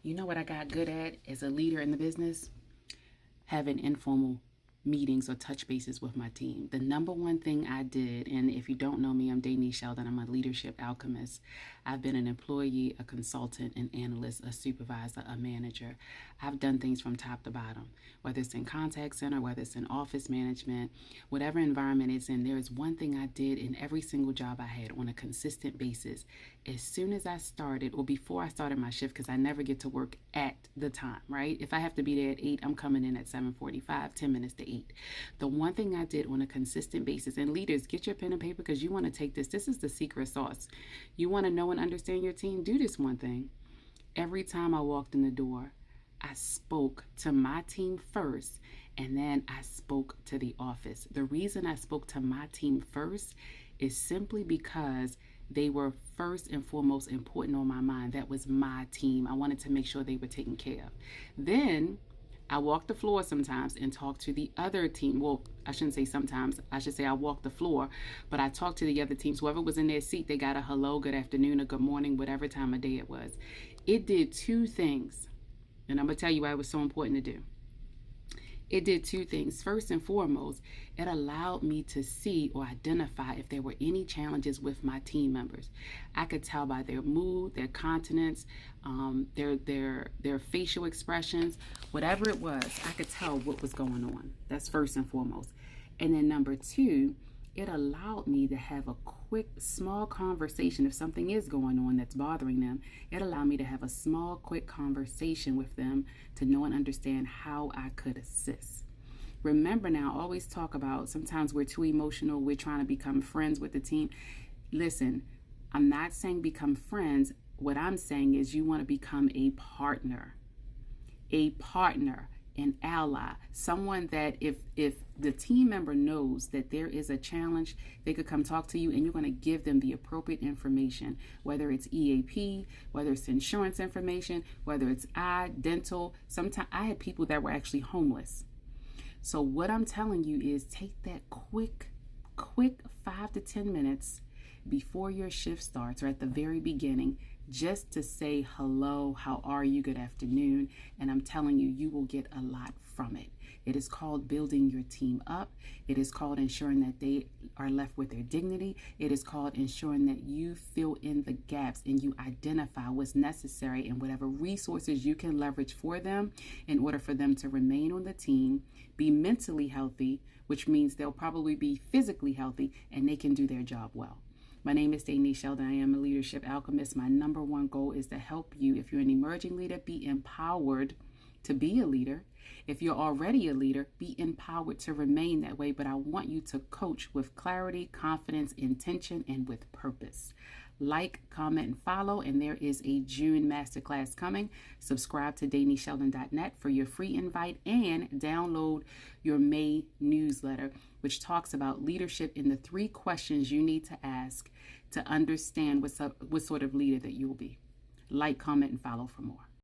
You know what I got good at as a leader in the business? Having informal meetings or touch bases with my team. The number one thing I did, and if you don't know me, I'm Denise Sheldon. I'm a leadership alchemist. I've been an employee, a consultant, an analyst, a supervisor, a manager. I've done things from top to bottom, whether it's in contact center, whether it's in office management, whatever environment it's in. There is one thing I did in every single job I had on a consistent basis. As soon as I started, or before I started my shift, because I never get to work at the time, right? If I have to be there at 8, I'm coming in at 7:45, 10 minutes to 8. The one thing I did on a consistent basis, and leaders, get your pen and paper because you want to take this. This is the secret sauce. You want to know and understand your team? Do this one thing. Every time I walked in the door, I spoke to my team first, and then I spoke to the office. The reason I spoke to my team first is simply because they were first and foremost important on my mind. That was my team. I wanted to make sure they were taken care of. Then I walk the floor sometimes and talk to the other team. Well, I shouldn't say sometimes. I should say I walk the floor, but I talk to the other teams. Whoever was in their seat, they got a hello, good afternoon, or good morning, whatever time of day it was. It did two things, and I'm going to tell you why it was so important to do. It did two things. First and foremost, it allowed me to see or identify if there were any challenges with my team members. I could tell by their mood, their countenance, their facial expressions, whatever it was, I could tell what was going on. That's first and foremost. And then number two, it allowed me to have a quick, small conversation. If something is going on that's bothering them, it allowed me to have a small, quick conversation with them to know and understand how I could assist. Remember now, I always talk about sometimes we're too emotional. We're trying to become friends with the team. Listen, I'm not saying become friends. What I'm saying is you want to become a partner, an ally, someone that if the team member knows that there is a challenge, they could come talk to you and you're going to give them the appropriate information, whether it's EAP, whether it's insurance information, whether it's eye, dental. Sometimes I had people that were actually homeless. So what I'm telling you is take that quick 5 to 10 minutes before your shift starts or at the very beginning, just to say hello, how are you, good afternoon, and I'm telling you, you will get a lot from it. It is called building your team up. It is called ensuring that they are left with their dignity. It is called ensuring that you fill in the gaps and you identify what's necessary and whatever resources you can leverage for them in order for them to remain on the team, be mentally healthy, which means they'll probably be physically healthy and they can do their job well. My name is Denise Sheldon. I am a leadership alchemist. My number one goal is to help you, if you're an emerging leader, be empowered to be a leader. If you're already a leader, be empowered to remain that way. But I want you to coach with clarity, confidence, intention, and with purpose. Like, comment, and follow. And there is a June Masterclass coming. Subscribe to DeniseSheldon.net for your free invite and download your May newsletter, which talks about leadership in the 3 questions you need to ask to understand what sort of leader that you will be. Like, comment, and follow for more.